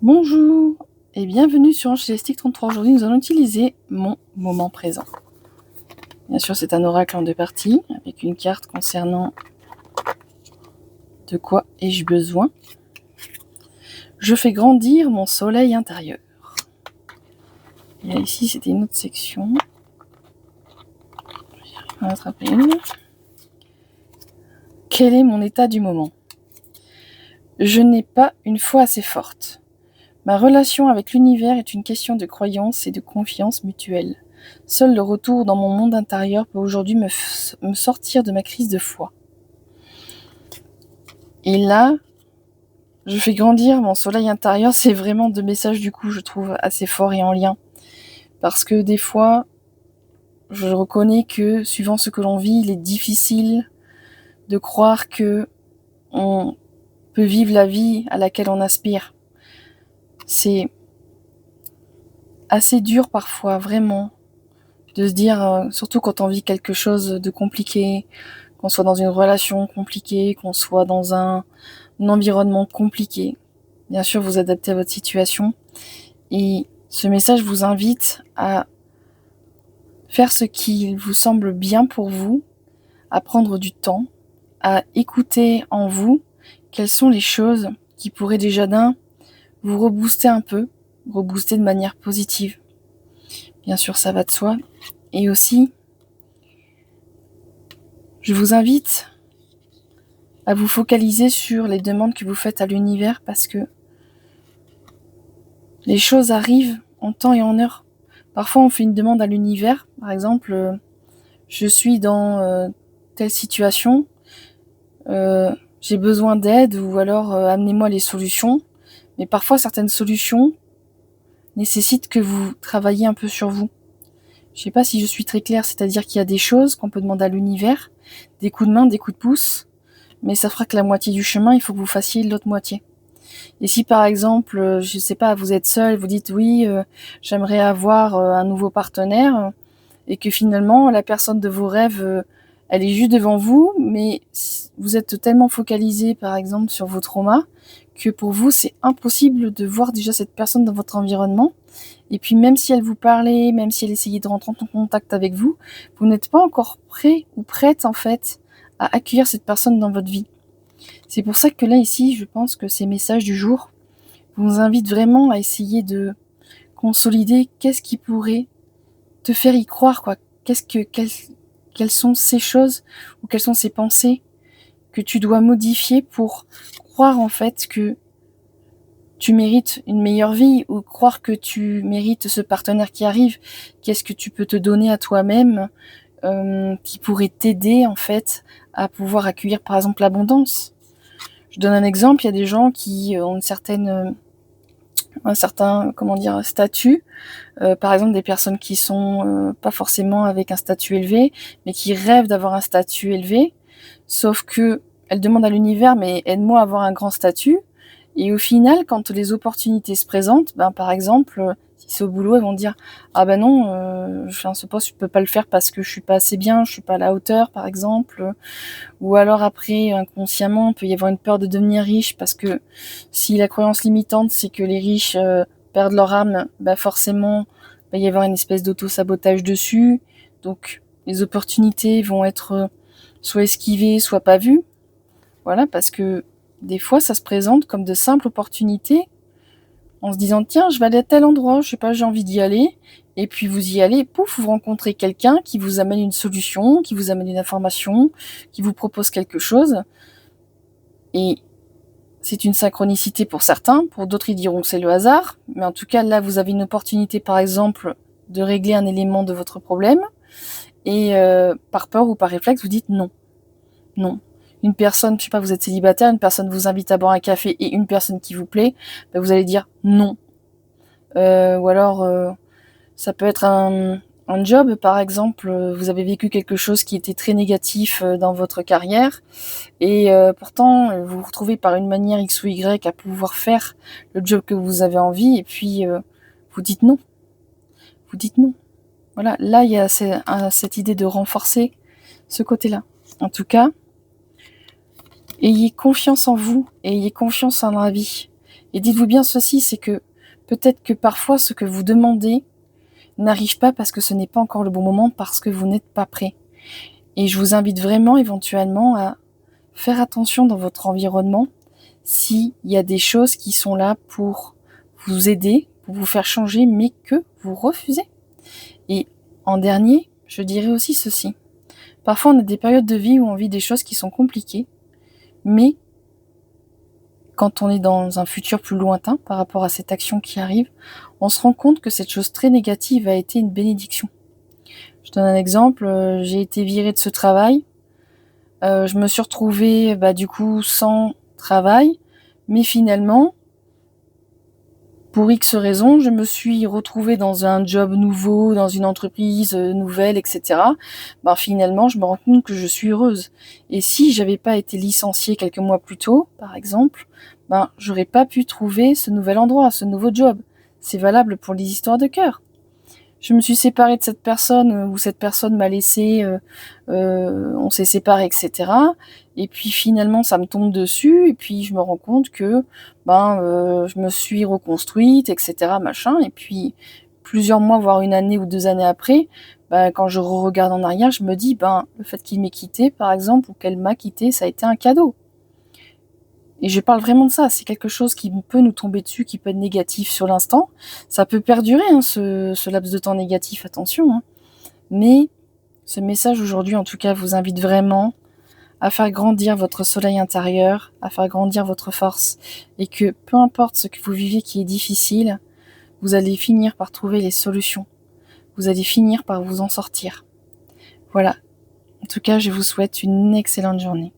Bonjour et bienvenue sur Angélistique 33. Aujourd'hui, nous allons utiliser mon moment présent. Bien sûr, c'est un oracle en 2 parties avec une carte concernant de quoi ai-je besoin. Je fais grandir mon soleil intérieur. Et là, ici, c'était une autre section. On va attraper une. Quel est mon état du moment? Je n'ai pas une foi assez forte. Ma relation avec l'univers est une question de croyance et de confiance mutuelle. Seul le retour dans mon monde intérieur peut aujourd'hui me sortir de ma crise de foi. Et là, je fais grandir mon soleil intérieur. C'est vraiment 2 messages, du coup, je trouve assez forts et en lien. Parce que des fois, je reconnais que, suivant ce que l'on vit, il est difficile de croire que on peut vivre la vie à laquelle on aspire. C'est assez dur parfois, vraiment, de se dire, surtout quand on vit quelque chose de compliqué, qu'on soit dans une relation compliquée, qu'on soit dans un environnement compliqué. Bien sûr, vous adaptez à votre situation. Et ce message vous invite à faire ce qui vous semble bien pour vous, à prendre du temps, à écouter en vous quelles sont les choses qui pourraient déjà vous rebooster un peu, rebooster de manière positive. Bien sûr, ça va de soi. Et aussi, je vous invite à vous focaliser sur les demandes que vous faites à l'univers parce que les choses arrivent en temps et en heure. Parfois, on fait une demande à l'univers. Par exemple, je suis dans telle situation, j'ai besoin d'aide ou alors amenez-moi les solutions. Mais parfois, certaines solutions nécessitent que vous travailliez un peu sur vous. Je ne sais pas si je suis très claire, c'est-à-dire qu'il y a des choses qu'on peut demander à l'univers, des coups de main, des coups de pouce, mais ça fera que la moitié du chemin, il faut que vous fassiez l'autre moitié. Et si par exemple, je sais pas, vous êtes seul, vous dites oui, j'aimerais avoir un nouveau partenaire, et que finalement la personne de vos rêves, elle est juste devant vous, mais vous êtes tellement focalisé par exemple sur vos traumas que pour vous c'est impossible de voir déjà cette personne dans votre environnement. Et puis même si elle vous parlait, même si elle essayait de rentrer en contact avec vous, vous n'êtes pas encore prêt ou prête en fait à accueillir cette personne dans votre vie. C'est pour ça que là ici, je pense que ces messages du jour vous invitent vraiment à essayer de consolider qu'est-ce qui pourrait te faire y croire, quoi. Quelles sont ces choses ou quelles sont ces pensées que tu dois modifier pour croire en fait que tu mérites une meilleure vie ou croire que tu mérites ce partenaire qui arrive. Qu'est-ce que tu peux te donner à toi-même qui pourrait t'aider en fait à pouvoir accueillir par exemple l'abondance. Je donne un exemple, il y a des gens qui ont un certain statut, par exemple des personnes qui sont pas forcément avec un statut élevé, mais qui rêvent d'avoir un statut élevé, sauf que elles demandent à l'univers, mais aide-moi à avoir un grand statut. Et au final, quand les opportunités se présentent, par exemple, si c'est au boulot, elles vont dire ah ben non, ce poste je peux pas le faire parce que je suis pas assez bien, je suis pas à la hauteur, par exemple. Ou alors après, inconsciemment, il peut y avoir une peur de devenir riche parce que si la croyance limitante c'est que les riches perdent leur âme, forcément, il va y avoir une espèce d'auto-sabotage dessus. Donc les opportunités vont être soit esquivées, soit pas vues. Voilà, parce que des fois, ça se présente comme de simples opportunités en se disant tiens, je vais aller à tel endroit, je sais pas, j'ai envie d'y aller. Et puis vous y allez, pouf, vous rencontrez quelqu'un qui vous amène une solution, qui vous amène une information, qui vous propose quelque chose. Et c'est une synchronicité pour certains, pour d'autres ils diront que c'est le hasard. Mais en tout cas, là, vous avez une opportunité, par exemple, de régler un élément de votre problème. Et par peur ou par réflexe, vous dites non. Non. Une personne, je sais pas, vous êtes célibataire, une personne vous invite à boire un café et une personne qui vous plaît, vous allez dire non. Ou alors, ça peut être un job, par exemple, vous avez vécu quelque chose qui était très négatif dans votre carrière, et pourtant, vous vous retrouvez par une manière X ou Y à pouvoir faire le job que vous avez envie, et puis vous dites non. Vous dites non. Voilà, là, il y a cette idée de renforcer ce côté-là. En tout cas, ayez confiance en vous et ayez confiance en la vie. Et dites-vous bien ceci, c'est que peut-être que parfois ce que vous demandez n'arrive pas parce que ce n'est pas encore le bon moment, parce que vous n'êtes pas prêt. Et je vous invite vraiment éventuellement à faire attention dans votre environnement s'il y a des choses qui sont là pour vous aider, pour vous faire changer, mais que vous refusez. Et en dernier, je dirais aussi ceci. Parfois, on a des périodes de vie où on vit des choses qui sont compliquées, mais quand on est dans un futur plus lointain par rapport à cette action qui arrive, on se rend compte que cette chose très négative a été une bénédiction. Je donne un exemple, j'ai été virée de ce travail, je me suis retrouvée du coup sans travail, mais finalement, pour X raisons, je me suis retrouvée dans un job nouveau, dans une entreprise nouvelle, etc. Finalement, je me rends compte que je suis heureuse. Et si j'avais pas été licenciée quelques mois plus tôt, par exemple, j'aurais pas pu trouver ce nouvel endroit, ce nouveau job. C'est valable pour les histoires de cœur. Je me suis séparée de cette personne ou cette personne m'a laissée, on s'est séparés, etc. Et puis finalement, ça me tombe dessus et puis je me rends compte que je me suis reconstruite, etc. machin. Et puis plusieurs mois, voire une année ou 2 années après, quand je regarde en arrière, je me dis le fait qu'il m'ait quitté, par exemple, ou qu'elle m'a quitté, ça a été un cadeau. Et je parle vraiment de ça, c'est quelque chose qui peut nous tomber dessus, qui peut être négatif sur l'instant. Ça peut perdurer, ce laps de temps négatif, attention. Mais ce message aujourd'hui, en tout cas, vous invite vraiment à faire grandir votre soleil intérieur, à faire grandir votre force. Et que peu importe ce que vous vivez qui est difficile, vous allez finir par trouver les solutions. Vous allez finir par vous en sortir. Voilà. En tout cas, je vous souhaite une excellente journée.